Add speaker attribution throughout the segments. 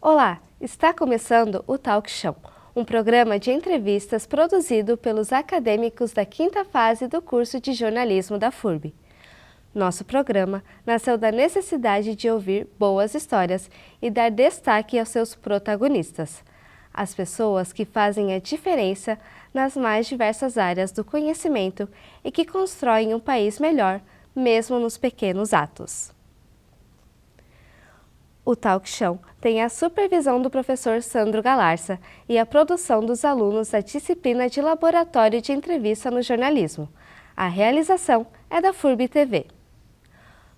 Speaker 1: Olá, está começando o Talk Show, um programa de entrevistas produzido pelos acadêmicos da quinta fase do curso de jornalismo da FURB. Nosso programa nasceu da necessidade de ouvir boas histórias e dar destaque aos seus protagonistas, as pessoas que fazem a diferença nas mais diversas áreas do conhecimento e que constroem um país melhor, mesmo nos pequenos atos. O Talk Show tem a supervisão do professor Sandro Galarza e a produção dos alunos da disciplina de Laboratório de Entrevista no Jornalismo. A realização é da FURB TV.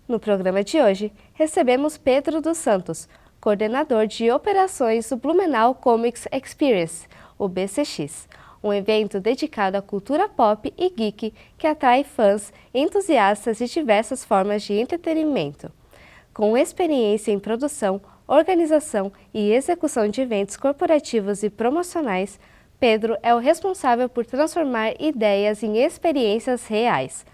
Speaker 1: No programa de hoje, recebemos Pedro dos Santos, coordenador de operações do Blumenau Comics Experience, o BCX, um evento dedicado à cultura pop e geek que atrai fãs e entusiastas de diversas formas de entretenimento. Com experiência em produção, organização e execução de eventos corporativos e promocionais, Pedro é o responsável por transformar ideias em experiências reais,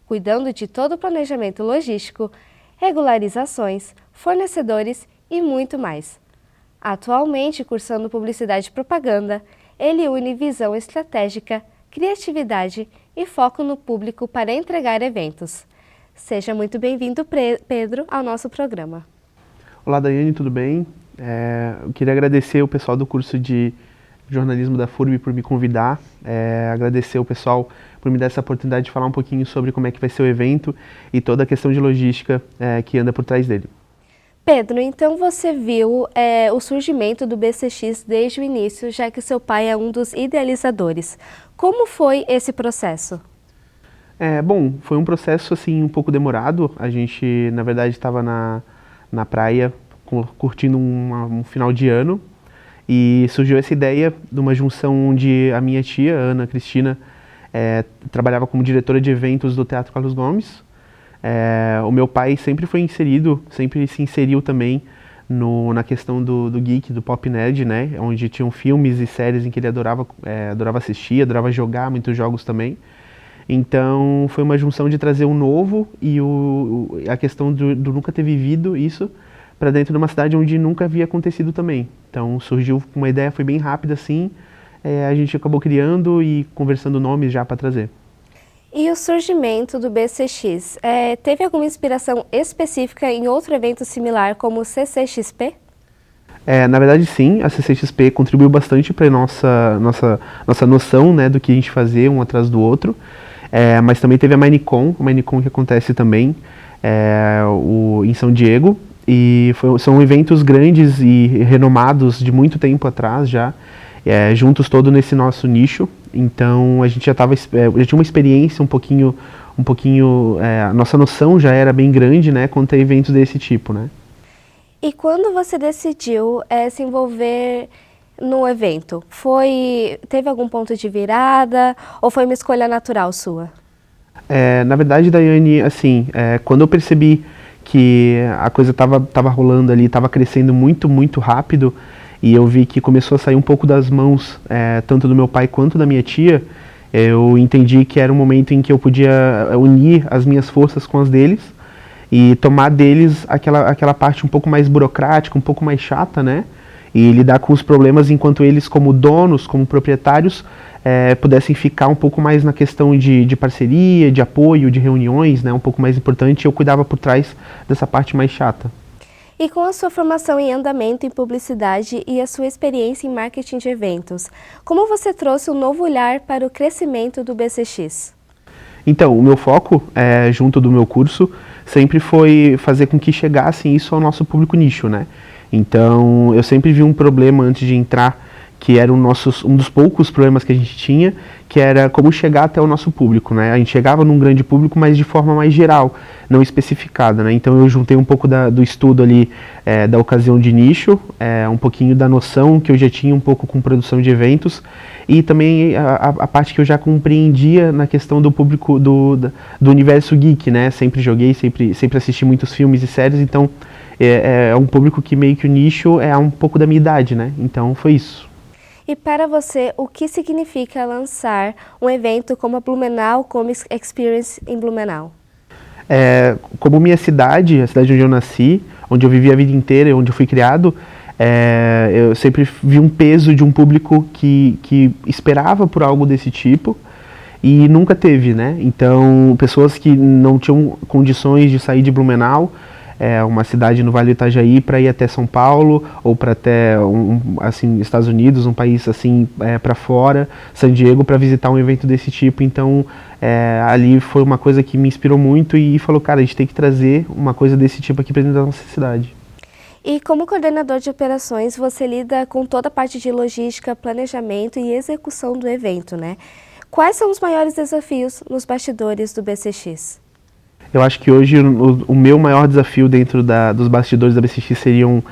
Speaker 1: cuidando de todo o planejamento logístico, regularizações, fornecedores e muito mais. Atualmente cursando Publicidade e Propaganda, ele une visão estratégica, criatividade e foco no público para entregar eventos. Seja muito bem-vindo, Pedro, ao nosso programa.
Speaker 2: Olá, Daiane, tudo bem? Eu queria agradecer o pessoal do curso de jornalismo da FURB por me convidar, agradecer o pessoal por me dar essa oportunidade de falar um pouquinho sobre como é que vai ser o evento e toda a questão de logística que anda por trás dele.
Speaker 1: Pedro, então você viu o surgimento do BCX desde o início, já que seu pai é um dos idealizadores. Como foi esse processo?
Speaker 2: Bom, foi um processo assim um pouco demorado. A gente, na verdade, estava na praia curtindo um final de ano e surgiu essa ideia de uma junção onde a minha tia, Ana Cristina, trabalhava como diretora de eventos do Teatro Carlos Gomes. O meu pai sempre se inseriu também na questão do geek, do pop nerd, né? Onde tinham filmes e séries em que ele adorava assistir, adorava jogar muitos jogos também. Então foi uma junção de trazer o novo e a questão do nunca ter vivido isso para dentro de uma cidade onde nunca havia acontecido também. Então surgiu uma ideia, foi bem rápida assim, a gente acabou criando e conversando nomes já para trazer.
Speaker 1: E o surgimento do BCX, teve alguma inspiração específica em outro evento similar como o CCXP?
Speaker 2: Na verdade sim, a CCXP contribuiu bastante para a nossa noção, né, do que a gente fazia um atrás do outro. Mas também teve a Minecon que acontece também em São Diego, e são eventos grandes e renomados de muito tempo atrás já, juntos todo nesse nosso nicho. Então a gente já tinha uma experiência um pouquinho, a nossa noção já era bem grande, né, quanto a eventos desse tipo, né.
Speaker 1: E quando você decidiu se envolver no evento, teve algum ponto de virada ou foi uma escolha natural sua?
Speaker 2: Na verdade, Daiane, assim, quando eu percebi que a coisa estava rolando ali, estava crescendo muito, muito rápido, e eu vi que começou a sair um pouco das mãos, tanto do meu pai quanto da minha tia, eu entendi que era um momento em que eu podia unir as minhas forças com as deles e tomar deles aquela parte um pouco mais burocrática, um pouco mais chata, né? E lidar com os problemas enquanto eles, como donos, como proprietários, pudessem ficar um pouco mais na questão de parceria, de apoio, de reuniões, né, um pouco mais importante, eu cuidava por trás dessa parte mais chata.
Speaker 1: E com a sua formação em andamento em publicidade e a sua experiência em marketing de eventos, como você trouxe um novo olhar para o crescimento do BCX?
Speaker 2: Então, o meu foco, junto do meu curso, sempre foi fazer com que chegasse isso ao nosso público nicho, né? Então, eu sempre vi um problema antes de entrar, que era um dos poucos problemas que a gente tinha, que era como chegar até o nosso público, né? A gente chegava num grande público, mas de forma mais geral, não especificada, né? Então eu juntei um pouco do estudo ali da ocasião de nicho, um pouquinho da noção que eu já tinha um pouco com produção de eventos, e também a parte que eu já compreendia na questão do público do universo geek, né? Sempre joguei, sempre assisti muitos filmes e séries, então é um público que meio que o nicho é um pouco da minha idade, né? Então foi isso.
Speaker 1: E para você, o que significa lançar um evento como a Blumenau Comics Experience em Blumenau?
Speaker 2: Como minha cidade, a cidade onde eu nasci, onde eu vivi a vida inteira e onde eu fui criado, Eu sempre vi um peso de um público que esperava por algo desse tipo e nunca teve, né? Então, pessoas que não tinham condições de sair de Blumenau, uma cidade no Vale do Itajaí, para ir até São Paulo ou para até assim, Estados Unidos, um país assim para fora, San Diego, para visitar um evento desse tipo. Então, ali foi uma coisa que me inspirou muito e falou, cara, a gente tem que trazer uma coisa desse tipo aqui para dentro da nossa cidade.
Speaker 1: E como coordenador de operações, você lida com toda a parte de logística, planejamento e execução do evento, né? Quais são os maiores desafios nos bastidores do BCX?
Speaker 2: Eu acho que hoje o meu maior desafio dentro dos bastidores da BCX seriam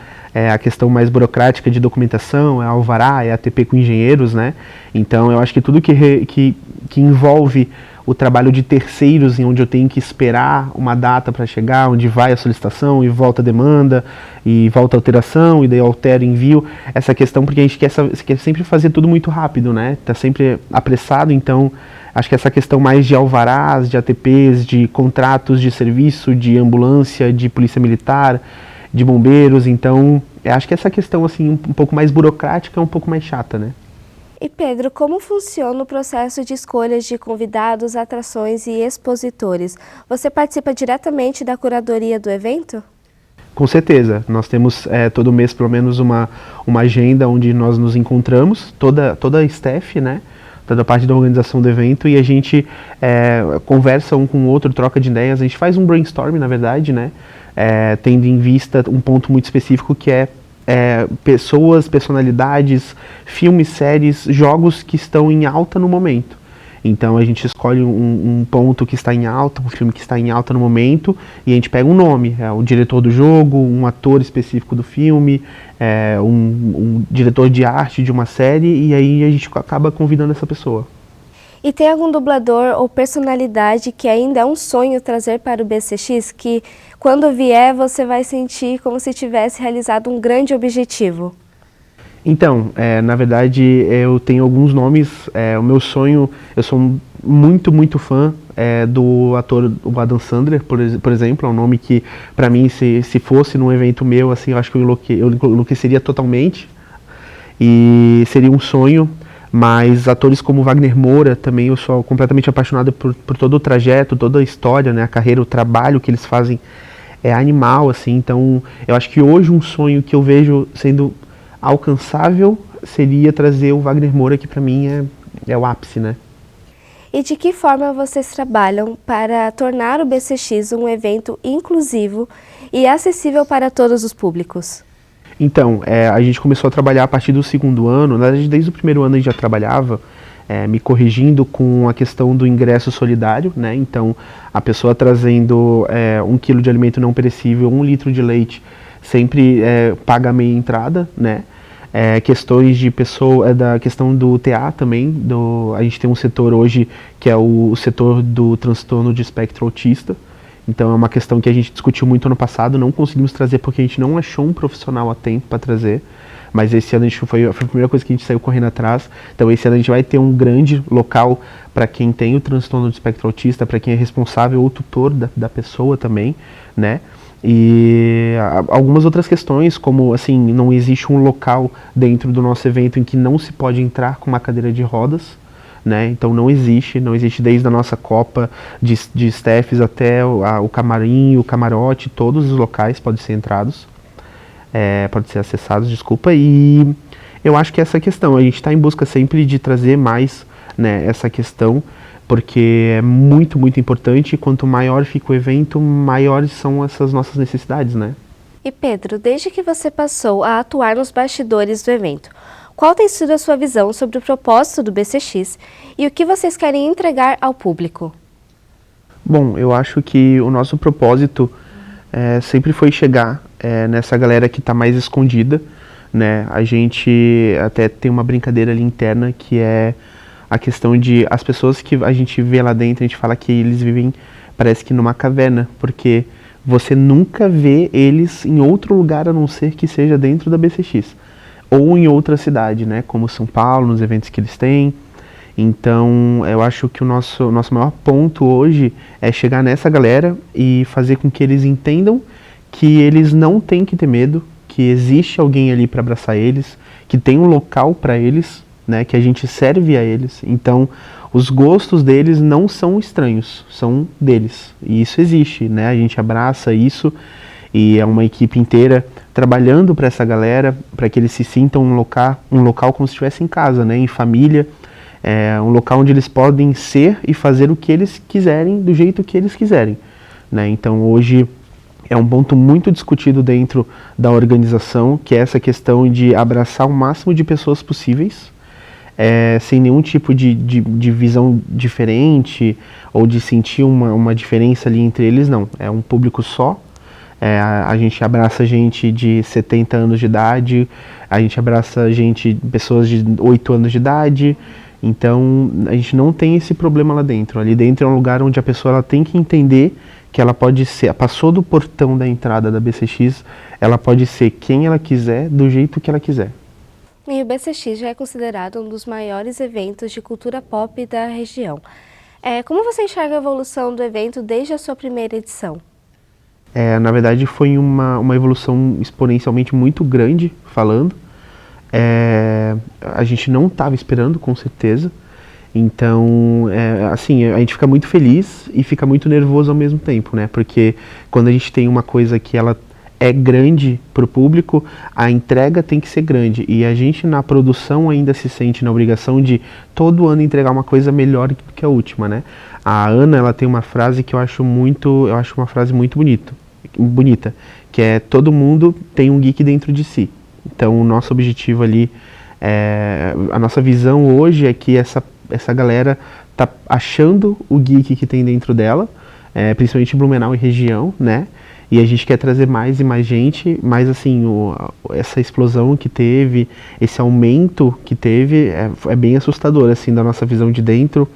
Speaker 2: a questão mais burocrática de documentação, alvará, ATP com engenheiros, né? Então eu acho que tudo que envolve o trabalho de terceiros, em onde eu tenho que esperar uma data para chegar, onde vai a solicitação e volta a demanda, e volta a alteração, e daí altera envio, essa questão, porque a gente quer sempre fazer tudo muito rápido, né? Tá sempre apressado, então acho que essa questão mais de alvarás, de ATPs, de contratos de serviço, de ambulância, de polícia militar, de bombeiros, então acho que essa questão assim um pouco mais burocrática é um pouco mais chata, né?
Speaker 1: E Pedro, como funciona o processo de escolhas de convidados, atrações e expositores? Você participa diretamente da curadoria do evento?
Speaker 2: Com certeza, nós temos todo mês pelo menos uma agenda onde nós nos encontramos, toda a staff, né? Toda a parte da organização do evento, e a gente conversa um com o outro, troca de ideias, a gente faz um brainstorm, na verdade, né? Tendo em vista um ponto muito específico que é pessoas, personalidades, filmes, séries, jogos que estão em alta no momento. Então a gente escolhe um ponto que está em alta, um filme que está em alta no momento, e a gente pega um nome, o diretor do jogo, um ator específico do filme, um diretor de arte de uma série, e aí a gente acaba convidando essa pessoa.
Speaker 1: E tem algum dublador ou personalidade que ainda é um sonho trazer para o BCX, que quando vier você vai sentir como se tivesse realizado um grande objetivo?
Speaker 2: Então, na verdade, eu tenho alguns nomes. O meu sonho, eu sou muito fã do ator o Adam Sandler, por exemplo. É um nome que, para mim, se fosse num evento meu, assim, eu acho que eu enlouqueceria totalmente. E seria um sonho. Mas atores como Wagner Moura também, eu sou completamente apaixonado por todo o trajeto, toda a história, né, a carreira, o trabalho que eles fazem é animal, assim. Então, eu acho que hoje um sonho que eu vejo sendo alcançável seria trazer o Wagner Moura, que para mim é o ápice, né?
Speaker 1: E de que forma vocês trabalham para tornar o BCX um evento inclusivo e acessível para todos os públicos?
Speaker 2: Então, a gente começou a trabalhar a partir do segundo ano, na verdade desde o primeiro ano a gente já trabalhava, me corrigindo com a questão do ingresso solidário, né? Então, a pessoa trazendo 1 quilo de alimento não perecível, 1 litro de leite, sempre paga meia entrada, né? Questões de pessoa, da questão do TA também, a gente tem um setor hoje que é o setor do transtorno de espectro autista. Então é uma questão que a gente discutiu muito ano passado, não conseguimos trazer porque a gente não achou um profissional a tempo para trazer, mas esse ano foi a primeira coisa que a gente saiu correndo atrás. Então esse ano a gente vai ter um grande local para quem tem o transtorno do espectro autista, para quem é responsável ou tutor da pessoa também, né? E algumas outras questões, como assim, não existe um local dentro do nosso evento em que não se pode entrar com uma cadeira de rodas, né? Então não existe desde a nossa copa de staffs até o camarim, o camarote, todos os locais podem ser entrados, podem ser acessados, desculpa. E eu acho que essa questão, a gente está em busca sempre de trazer mais, né, essa questão, porque é muito importante, e quanto maior fica o evento, maiores são essas nossas necessidades, né?
Speaker 1: E Pedro, desde que você passou a atuar nos bastidores do evento, qual tem sido a sua visão sobre o propósito do BCX e o que vocês querem entregar ao público?
Speaker 2: Bom, eu acho que o nosso propósito sempre foi chegar nessa galera que está mais escondida, né? A gente até tem uma brincadeira ali interna que é a questão de as pessoas que a gente vê lá dentro, a gente fala que eles vivem, parece que numa caverna, porque você nunca vê eles em outro lugar a não ser que seja dentro da BCX. Ou em outra cidade, né, como São Paulo, nos eventos que eles têm. Então, eu acho que o nosso maior ponto hoje é chegar nessa galera e fazer com que eles entendam que eles não têm que ter medo, que existe alguém ali para abraçar eles, que tem um local para eles, né, que a gente serve a eles. Então, os gostos deles não são estranhos, são deles. E isso existe, né? A gente abraça isso e é uma equipe inteira trabalhando para essa galera, para que eles se sintam um local como se estivesse em casa, né, em família. É um local onde eles podem ser e fazer o que eles quiserem, do jeito que eles quiserem, né? Então, hoje é um ponto muito discutido dentro da organização, que é essa questão de abraçar o máximo de pessoas possíveis, sem nenhum tipo de visão diferente ou de sentir uma diferença ali entre eles, não. É um público só. A gente abraça gente de 70 anos de idade, a gente abraça pessoas de 8 anos de idade. Então, a gente não tem esse problema lá dentro. Ali dentro é um lugar onde a pessoa ela tem que entender que ela pode ser, passou do portão da entrada da BCX, ela pode ser quem ela quiser, do jeito que ela quiser.
Speaker 1: E o BCX já é considerado um dos maiores eventos de cultura pop da região. Como você enxerga a evolução do evento desde a sua primeira edição?
Speaker 2: Na verdade, foi uma evolução exponencialmente muito grande, falando. A gente não estava esperando, com certeza. Então, assim, a gente fica muito feliz e fica muito nervoso ao mesmo tempo, né? Porque quando a gente tem uma coisa que ela é grande para o público, a entrega tem que ser grande. E a gente na produção ainda se sente na obrigação de todo ano entregar uma coisa melhor que a última, né? A Ana, ela tem uma frase que eu acho uma frase muito bonita, que é: todo mundo tem um geek dentro de si. Então, o nosso objetivo ali, a nossa visão hoje é que essa galera tá achando o geek que tem dentro dela, principalmente Blumenau e região, né? E a gente quer trazer mais e mais gente, mas assim, essa explosão que teve, esse aumento que teve, é bem assustador, assim, da nossa visão de dentro.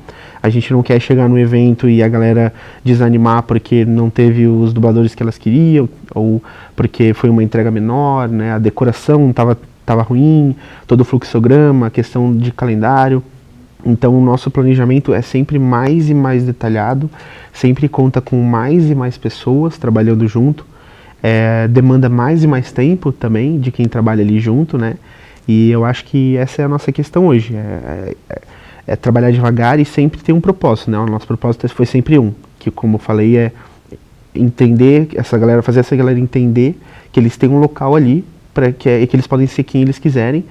Speaker 2: A gente não quer chegar no evento e a galera desanimar porque não teve os dubladores que elas queriam, ou porque foi uma entrega menor, né? A decoração tava ruim, todo o fluxograma, a questão de calendário. Então, o nosso planejamento é sempre mais e mais detalhado, sempre conta com mais e mais pessoas trabalhando junto, demanda mais e mais tempo também de quem trabalha ali junto, né? E eu acho que essa é a nossa questão hoje, é trabalhar devagar e sempre ter um propósito, né? O nosso propósito foi sempre que, como eu falei, é entender fazer essa galera entender que eles têm um local ali, que eles podem ser quem eles quiserem.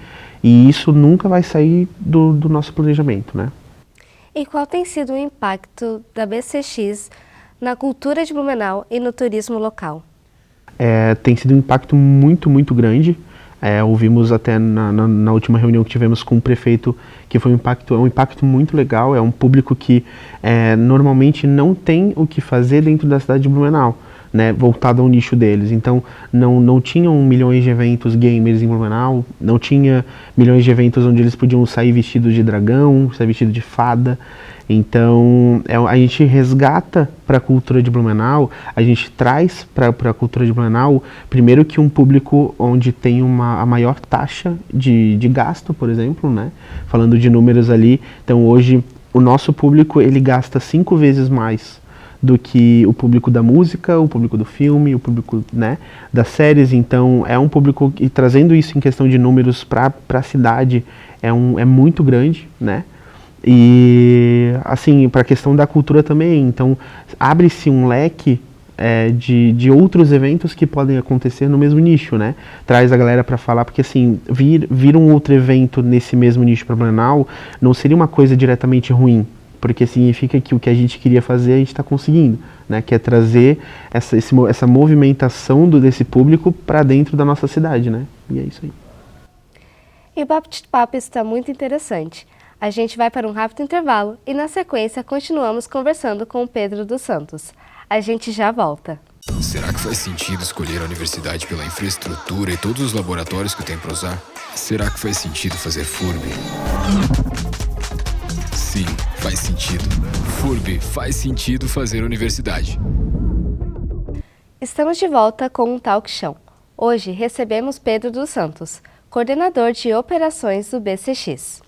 Speaker 2: E isso nunca vai sair do nosso planejamento, né?
Speaker 1: E qual tem sido o impacto da BCX na cultura de Blumenau e no turismo local?
Speaker 2: Tem sido um impacto muito, muito grande. Ouvimos até na última reunião que tivemos com o prefeito que foi um impacto muito legal. É um público que normalmente não tem o que fazer dentro da cidade de Blumenau, né, voltado ao nicho deles. Então, não tinham milhões de eventos gamers em Blumenau, não tinha milhões de eventos onde eles podiam sair vestidos de dragão, sair vestido de fada. Então, a gente resgata para a cultura de Blumenau, a gente traz para a cultura de Blumenau, primeiro que um público onde tem a maior taxa de gasto, por exemplo, né, falando de números ali. Então, hoje, o nosso público, ele gasta 5 vezes mais do que o público da música, o público do filme, o público, né, das séries. Então, é um público, e trazendo isso em questão de números para a cidade, é muito grande, né? E, assim, para a questão da cultura também. Então, abre-se um leque de outros eventos que podem acontecer no mesmo nicho, né? Traz a galera para falar, porque, assim, vir um outro evento nesse mesmo nicho para Blumenau não seria uma coisa diretamente ruim, porque significa que o que a gente queria fazer a gente está conseguindo, né? Que é trazer essa movimentação desse público para dentro da nossa cidade, né? E é isso aí.
Speaker 1: E o bate-papo está muito interessante. A gente vai para um rápido intervalo e na sequência continuamos conversando com o Pedro dos Santos. A gente já volta.
Speaker 3: Será que faz sentido escolher a universidade pela infraestrutura e todos os laboratórios que tem para usar? Será que faz sentido fazer FURB? Sim, faz sentido. FURB faz sentido fazer universidade.
Speaker 1: Estamos de volta com um Talk Show. Hoje recebemos Pedro dos Santos, coordenador de operações do BCX.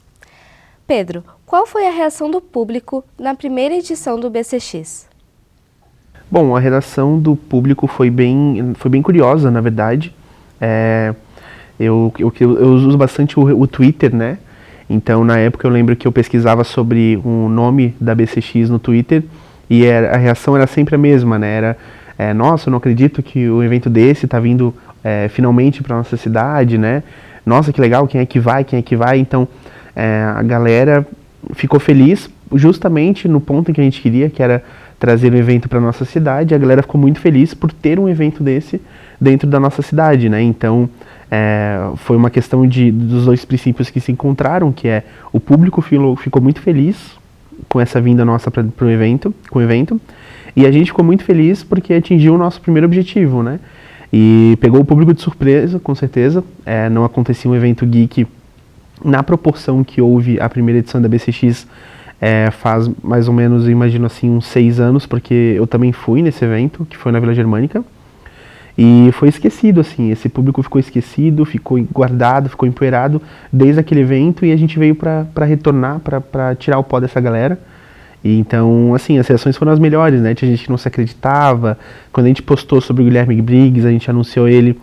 Speaker 1: Pedro, qual foi a reação do público na primeira edição do BCX?
Speaker 2: Bom, a reação do público foi bem curiosa, na verdade. Eu uso bastante o Twitter, né? Então, na época, eu lembro que eu pesquisava sobre o nome da BCX no Twitter e a reação era sempre a mesma, né? Nossa, eu não acredito que um evento desse tá vindo finalmente para nossa cidade, né? Nossa, que legal, quem é que vai, quem é que vai? Então, a galera ficou feliz justamente no ponto em que a gente queria, que era trazer um evento para nossa cidade. A galera ficou muito feliz por ter um evento desse dentro da nossa cidade, né? Então, foi uma questão dos dois princípios que se encontraram, que é o público ficou muito feliz com essa vinda nossa com o evento, e a gente ficou muito feliz porque atingiu o nosso primeiro objetivo, né? E pegou o público de surpresa, com certeza. Não acontecia um evento geek na proporção que houve a primeira edição da BCX faz mais ou menos, imagino assim, uns 6 anos, porque eu também fui nesse evento, que foi na Vila Germânica. E foi esquecido, assim, esse público ficou esquecido, ficou guardado, ficou empoeirado desde aquele evento, e a gente veio para retornar, para tirar o pó dessa galera. E então, assim, as reações foram as melhores, né? Tinha gente que não se acreditava. Quando a gente postou sobre o Guilherme Briggs, a gente anunciou ele,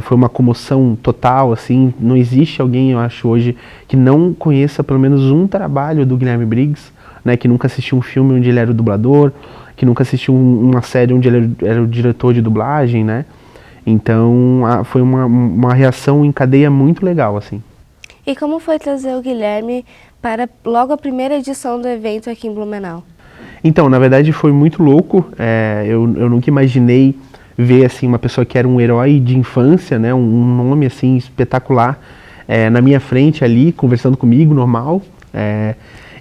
Speaker 2: foi uma comoção total, assim. Não existe alguém, eu acho, hoje, que não conheça pelo menos um trabalho do Guilherme Briggs, né? Que nunca assistiu um filme onde ele era o dublador, que nunca assistiu uma série onde ele era o diretor de dublagem, né? Então, foi uma reação em cadeia muito legal, assim.
Speaker 1: E como foi trazer o Guilherme para logo a primeira edição do evento aqui em Blumenau?
Speaker 2: Então, na verdade, foi muito louco. Eu nunca imaginei ver, assim, uma pessoa que era um herói de infância, né? Um nome, assim, espetacular, na minha frente ali, conversando comigo, normal.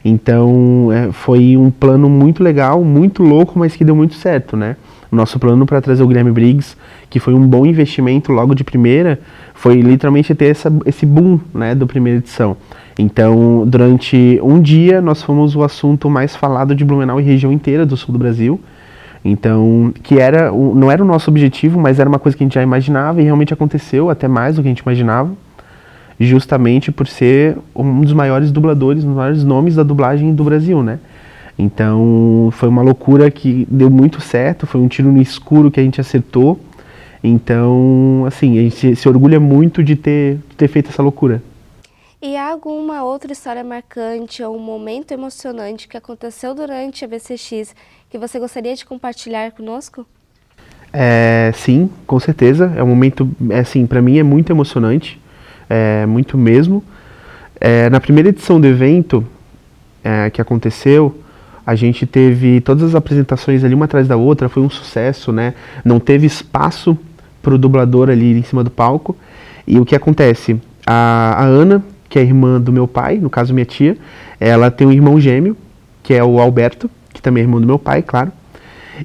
Speaker 2: Então, foi um plano muito legal, muito louco, mas que deu muito certo, né? O nosso plano para trazer o Guilherme Briggs, que foi um bom investimento logo de primeira, foi literalmente ter esse boom, né, da primeira edição. Então, durante um dia, nós fomos o assunto mais falado de Blumenau e região inteira do sul do Brasil. Então, não era o nosso objetivo, mas era uma coisa que a gente já imaginava e realmente aconteceu, até mais do que a gente imaginava. Justamente por ser um dos maiores dubladores, um dos maiores nomes da dublagem do Brasil, né? Então, foi uma loucura que deu muito certo, foi um tiro no escuro que a gente acertou. Então, assim, a gente se orgulha muito de ter feito essa loucura.
Speaker 1: E há alguma outra história marcante ou um momento emocionante que aconteceu durante a BCX que você gostaria de compartilhar conosco?
Speaker 2: Sim, com certeza. É um momento, assim, para mim é muito emocionante. Muito mesmo. Na primeira edição do evento que aconteceu, a gente teve todas as apresentações ali uma atrás da outra, foi um sucesso, né? Não teve espaço para o dublador ali em cima do palco. E o que acontece? A Ana, que é irmã do meu pai, no caso minha tia, ela tem um irmão gêmeo, que é o Alberto, que também é irmão do meu pai, claro.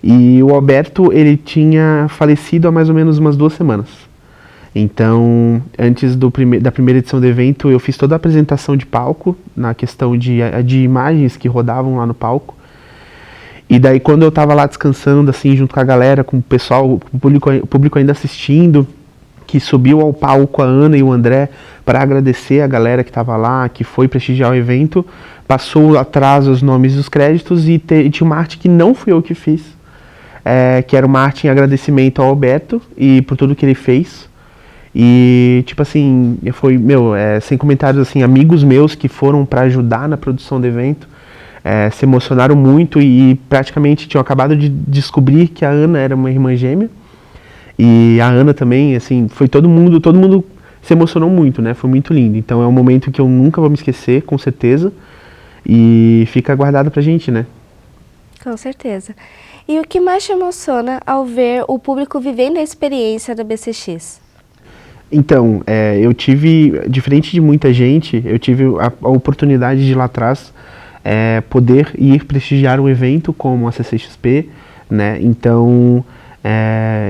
Speaker 2: E o Alberto, ele tinha falecido há mais ou menos umas 2 semanas. Então, antes da primeira edição do evento, eu fiz toda a apresentação de palco, na questão de imagens que rodavam lá no palco. E daí, quando eu tava lá descansando, assim, junto com a galera, com o pessoal, o público ainda assistindo, que subiu ao palco a Ana e o André para agradecer a galera que tava lá, que foi prestigiar o evento, passou atrás os nomes dos créditos e tinha uma arte que não fui eu que fiz, que era uma arte em agradecimento ao Alberto e por tudo que ele fez. E, tipo assim, foi, sem comentários, assim, amigos meus que foram para ajudar na produção do evento, se emocionaram muito e praticamente tinham acabado de descobrir que a Ana era uma irmã gêmea. E a Ana também, assim, foi todo mundo se emocionou muito, né? Foi muito lindo. Então é um momento que eu nunca vou me esquecer, com certeza. E fica guardado pra gente, né?
Speaker 1: Com certeza. E o que mais te emociona ao ver o público vivendo a experiência da BCX?
Speaker 2: Então, eu tive, diferente de muita gente, eu tive a oportunidade de ir lá atrás poder ir prestigiar um evento como a CCXP, né? Então,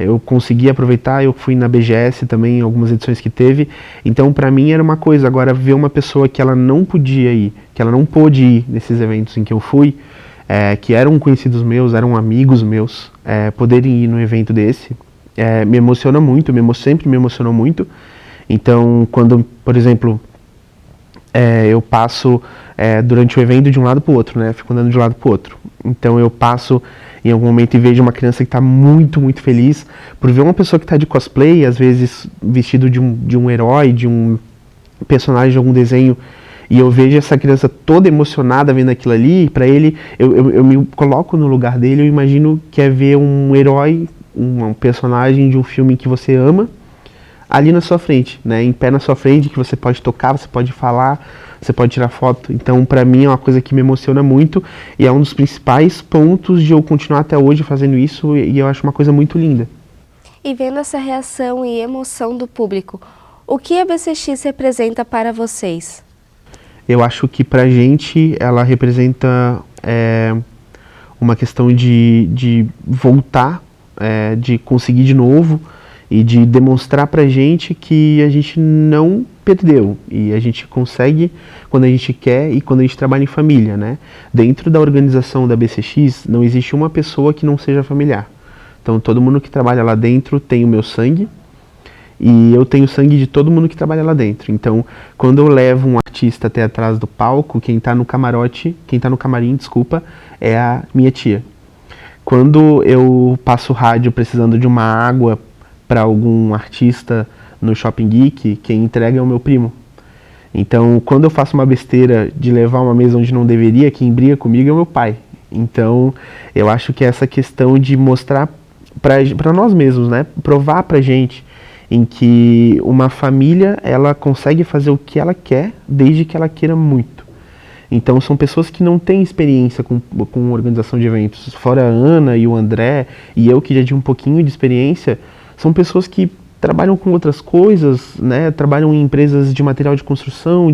Speaker 2: eu consegui aproveitar, eu fui na BGS também, algumas edições que teve. Então, pra mim era uma coisa. Agora, ver uma pessoa que ela não podia ir, que ela não pôde ir nesses eventos em que eu fui, que eram conhecidos meus, eram amigos meus, poderem ir num evento desse, me emociona muito, sempre me emocionou muito. Então, quando, por exemplo, eu passo durante o evento de um lado para o outro, né? Fico andando de um lado para o outro. Então eu passo em algum momento e vejo uma criança que está muito, muito feliz por ver uma pessoa que está de cosplay, às vezes vestido de um herói, de um personagem de algum desenho, e eu vejo essa criança toda emocionada vendo aquilo ali. Para ele, eu me coloco no lugar dele, eu imagino que é ver um herói, um personagem de um filme que você ama, ali na sua frente, né, em pé na sua frente, que você pode tocar, você pode falar, você pode tirar foto. Então, para mim, é uma coisa que me emociona muito e é um dos principais pontos de eu continuar até hoje fazendo isso, e eu acho uma coisa muito linda.
Speaker 1: E vendo essa reação e emoção do público, o que a BCX representa para vocês?
Speaker 2: Eu acho que pra gente ela representa uma questão de voltar, de conseguir de novo e de demonstrar pra gente que a gente não perdeu e a gente consegue quando a gente quer e quando a gente trabalha em família, né? Dentro da organização da BCX não existe uma pessoa que não seja familiar. Então todo mundo que trabalha lá dentro tem o meu sangue, e eu tenho sangue de todo mundo que trabalha lá dentro. Então, quando eu levo um artista até atrás do palco, quem tá no camarim, desculpa, é a minha tia. Quando eu passo rádio precisando de uma água para algum artista no Shopping Geek, quem entrega é o meu primo. Então, quando eu faço uma besteira de levar uma mesa onde não deveria, quem briga comigo é o meu pai. Então, eu acho que essa questão de mostrar para nós mesmos, né, provar pra gente em que uma família, ela consegue fazer o que ela quer, desde que ela queira muito. Então são pessoas que não têm experiência com organização de eventos. Fora a Ana e o André, e eu que já tinha um pouquinho de experiência, são pessoas que trabalham com outras coisas, né? Trabalham em empresas de material de construção,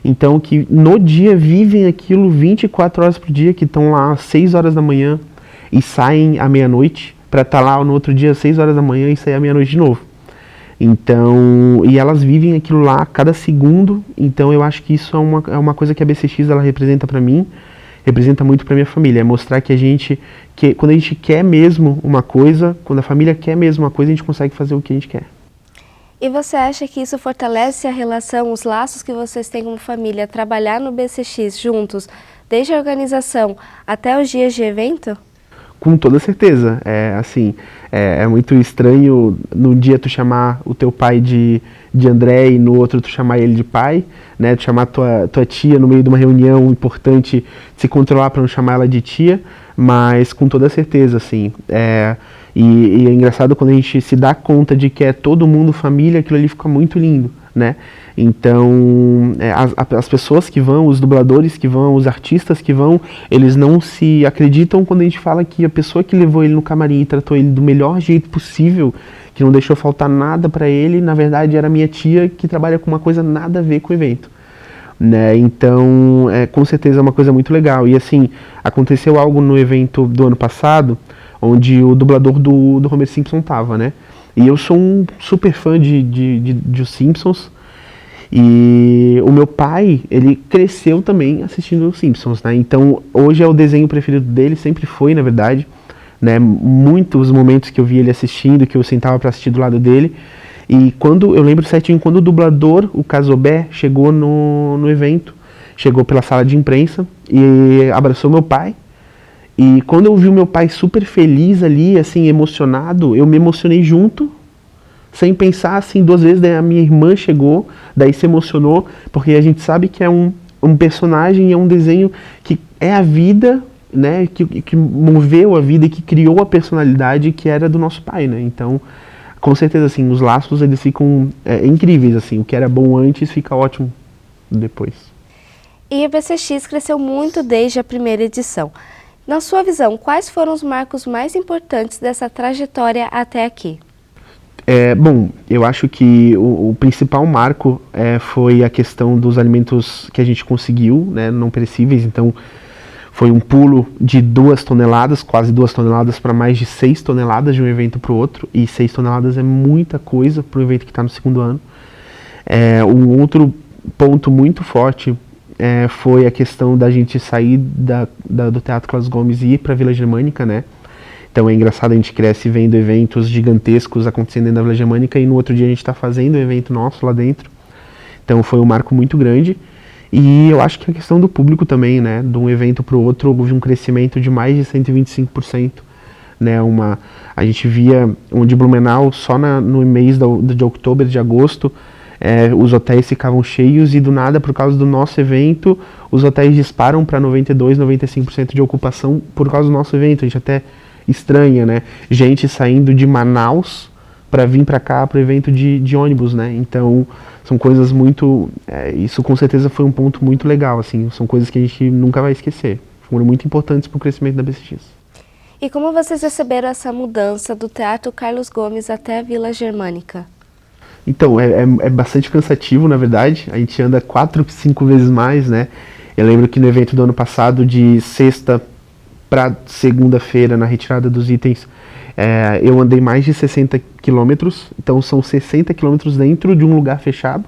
Speaker 2: então que no dia vivem aquilo 24 horas por dia, que estão lá às 6 horas da manhã e saem à meia-noite, para estar lá no outro dia às 6 horas da manhã e sair à meia-noite de novo. Então, e elas vivem aquilo lá a cada segundo. Então eu acho que isso é uma coisa que a BCX ela representa para mim, representa muito para minha família. É mostrar que quando a gente quer mesmo uma coisa, quando a família quer mesmo uma coisa, a gente consegue fazer o que a gente quer.
Speaker 1: E você acha que isso fortalece a relação, os laços que vocês têm como família, trabalhar no BCX juntos, desde a organização até os dias de evento?
Speaker 2: Com toda certeza. É muito estranho num dia tu chamar o teu pai de André e no outro tu chamar ele de pai, né? Tu chamar tua tia no meio de uma reunião importante, se controlar para não chamar ela de tia, mas com toda certeza, assim. E é engraçado quando a gente se dá conta de que é todo mundo família, aquilo ali fica muito lindo, né? Então, as pessoas que vão, os dubladores que vão, os artistas que vão, eles não se acreditam quando a gente fala que a pessoa que levou ele no camarim e tratou ele do melhor jeito possível, que não deixou faltar nada pra ele, na verdade era minha tia que trabalha com uma coisa nada a ver com o evento, né? Então, com certeza é uma coisa muito legal. E assim, aconteceu algo no evento do ano passado, onde o dublador do Homer Simpson tava, né? E eu sou um super fã de Os Simpsons. E o meu pai, ele cresceu também assistindo Os Simpsons, né? Então, hoje é o desenho preferido dele, sempre foi, na verdade, né? Muitos momentos que eu vi ele assistindo, que eu sentava para assistir do lado dele. E eu lembro certinho, quando o dublador, o Casobé, chegou no evento, chegou pela sala de imprensa e abraçou meu pai. E quando eu vi o meu pai super feliz ali, assim, emocionado, eu me emocionei junto, sem pensar assim 2 vezes. Daí a minha irmã chegou, daí se emocionou, porque a gente sabe que é um personagem, é um desenho que é a vida, né, que moveu a vida e que criou a personalidade que era do nosso pai, né? Então, com certeza, assim, os laços eles ficam incríveis, assim, o que era bom antes fica ótimo depois.
Speaker 1: E a BCX cresceu muito desde a primeira edição. Na sua visão, quais foram os marcos mais importantes dessa trajetória até aqui?
Speaker 2: Bom, eu acho que o principal marco foi a questão dos alimentos que a gente conseguiu, né, não perecíveis. Então, foi um pulo de 2 toneladas, quase 2 toneladas, para mais de 6 toneladas de um evento para o outro. E 6 toneladas é muita coisa para um evento que está no 2º ano. Um outro ponto muito forte foi a questão da gente sair do Teatro Carlos Gomes e ir para a Vila Germânica, né? Então é engraçado, a gente cresce vendo eventos gigantescos acontecendo dentro da Vila Germânica e no outro dia a gente está fazendo um evento nosso lá dentro. Então foi um marco muito grande. E eu acho que a questão do público também, né, de um evento para o outro, houve um crescimento de mais de 125%. Né, a gente via onde Blumenau, só no mês de outubro, de agosto, os hotéis ficavam cheios e do nada, por causa do nosso evento, os hotéis disparam para 92%, 95% de ocupação por causa do nosso evento. A gente até estranha, né? Gente saindo de Manaus para vir para cá para o evento de ônibus, né? Então, são coisas muito... isso com certeza foi um ponto muito legal, assim. São coisas que a gente nunca vai esquecer. Foram muito importantes para o crescimento da BCX.
Speaker 1: E como vocês receberam essa mudança do Teatro Carlos Gomes até a Vila Germânica?
Speaker 2: Então, é bastante cansativo, na verdade. A gente anda 4, 5 vezes mais, né? Eu lembro que no evento do ano passado, de sexta para segunda-feira, na retirada dos itens, eu andei mais de 60 quilômetros. Então, são 60 quilômetros dentro de um lugar fechado.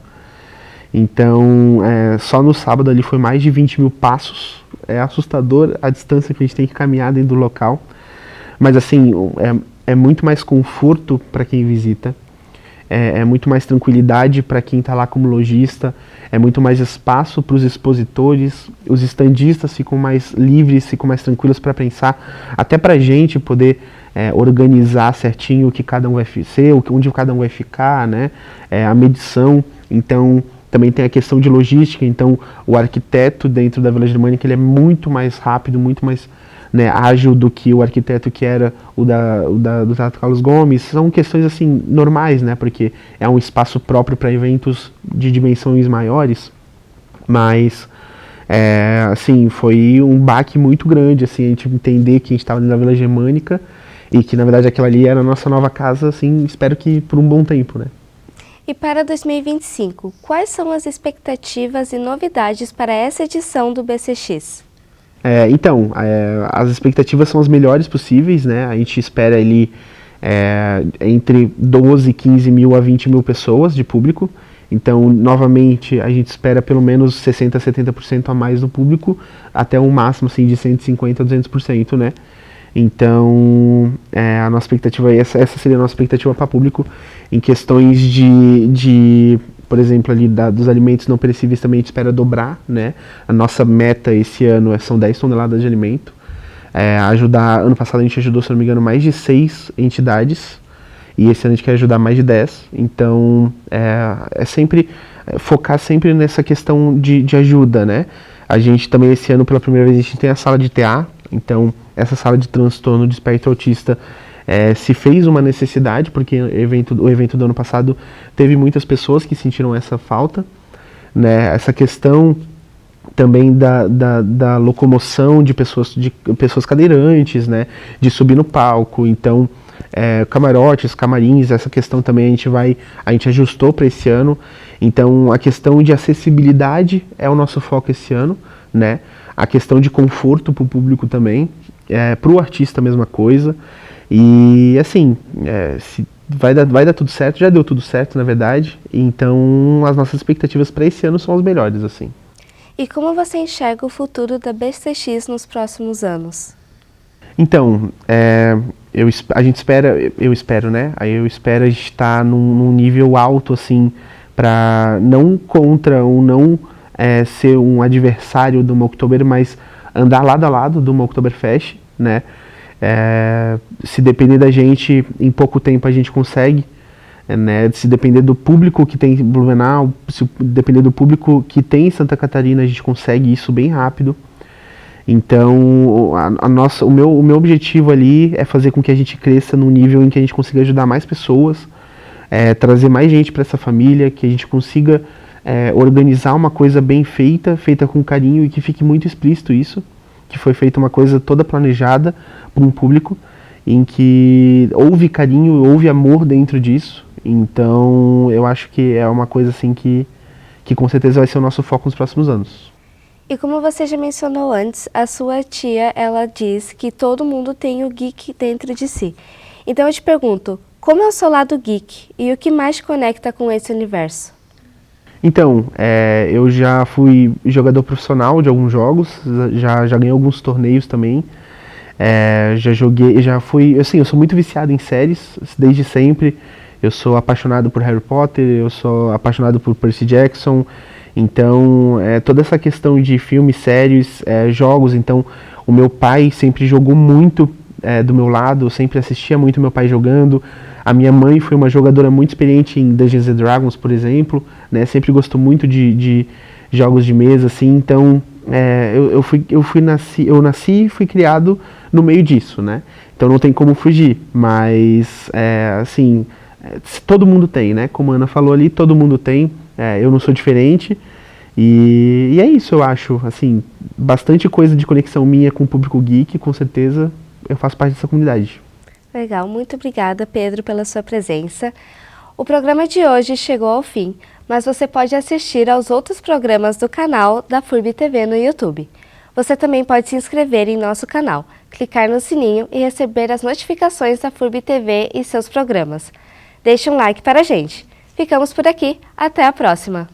Speaker 2: Então, só no sábado ali foi mais de 20 mil passos. É assustador a distância que a gente tem que caminhar dentro do local. Mas, assim, é muito mais conforto para quem visita. É muito mais tranquilidade para quem está lá como lojista, é muito mais espaço para os expositores, os estandistas ficam mais livres, ficam mais tranquilos para pensar, até para a gente poder organizar certinho o que cada um vai ser, onde cada um vai ficar, né? A medição. Então, também tem a questão de logística. Então, o arquiteto dentro da Vila Germânica ele é muito mais rápido, muito mais, né, ágil do que o arquiteto que era do Teatro Carlos Gomes. São questões assim normais, né, porque é um espaço próprio para eventos de dimensões maiores, mas assim, foi um baque muito grande, assim, a gente entender que a gente estava na Vila Germânica e que na verdade aquela ali era a nossa nova casa, assim, espero que por um bom tempo, né.
Speaker 1: E para 2025, quais são as expectativas e novidades para essa edição do BCX?
Speaker 2: Então, as expectativas são as melhores possíveis, né? A gente espera ali entre 12, 15 mil a 20 mil pessoas de público. Então, novamente, a gente espera pelo menos 60%, 70% a mais do público, até um máximo assim, de 150% a 200%, né? Então, a nossa expectativa, essa seria a nossa expectativa para público. Em questões de por exemplo, ali dos alimentos não perecíveis também a gente espera dobrar, né? A nossa meta esse ano são 10 toneladas de alimento. Ano passado a gente ajudou, se não me engano, mais de 6 entidades. E esse ano a gente quer ajudar mais de 10. Então, sempre focar sempre nessa questão de ajuda, né? A gente também, esse ano, pela primeira vez, a gente tem a sala de TA. Então, essa sala de transtorno de espectro autista se fez uma necessidade, porque o evento do ano passado teve muitas pessoas que sentiram essa falta, né? Essa questão também da locomoção de pessoas cadeirantes, né? De subir no palco. Então, camarotes, camarins, essa questão também a gente ajustou para esse ano. Então, a questão de acessibilidade é o nosso foco esse ano, né? A questão de conforto para o público também, para o artista a mesma coisa. E assim, se vai dar tudo certo, já deu tudo certo na verdade, então as nossas expectativas para esse ano são as melhores, assim.
Speaker 1: E como você enxerga o futuro da BCX nos próximos anos?
Speaker 2: Então, eu espero, né? Eu espero estar num nível alto, assim, para não contra ou não ser um adversário do Oktober, mas andar lado a lado do Oktoberfest, né? Se depender da gente, em pouco tempo a gente consegue, né? Se depender do público que tem em Blumenau, se depender do público que tem em Santa Catarina, a gente consegue isso bem rápido. Então, o meu objetivo ali é fazer com que a gente cresça num nível em que a gente consiga ajudar mais pessoas, trazer mais gente para essa família, que a gente consiga organizar uma coisa bem feita com carinho e que fique muito explícito isso, que foi feita uma coisa toda planejada para um público, em que houve carinho, houve amor dentro disso. Então, eu acho que é uma coisa assim que com certeza vai ser o nosso foco nos próximos anos.
Speaker 1: E como você já mencionou antes, a sua tia, ela diz que todo mundo tem o geek dentro de si. Então eu te pergunto, como é o seu lado geek e o que mais te conecta com esse universo?
Speaker 2: Então, eu já fui jogador profissional de alguns jogos, já ganhei alguns torneios também. Eu sou muito viciado em séries, desde sempre. Eu sou apaixonado por Harry Potter, eu sou apaixonado por Percy Jackson. Então, toda essa questão de filmes, séries, jogos, então o meu pai sempre jogou muito do meu lado, eu sempre assistia muito meu pai jogando. A minha mãe foi uma jogadora muito experiente em Dungeons and Dragons, por exemplo, né? Sempre gostou muito de jogos de mesa, assim, então eu nasci e fui criado no meio disso, né? Então não tem como fugir, mas assim, todo mundo tem, né? Como a Ana falou ali, todo mundo tem, eu não sou diferente, e é isso, eu acho, assim, bastante coisa de conexão minha com o público geek, com certeza eu faço parte dessa comunidade.
Speaker 1: Legal, muito obrigada, Pedro, pela sua presença. O programa de hoje chegou ao fim, mas você pode assistir aos outros programas do canal da FURB TV no YouTube. Você também pode se inscrever em nosso canal, clicar no sininho e receber as notificações da FURB TV e seus programas. Deixe um like para a gente. Ficamos por aqui, até a próxima!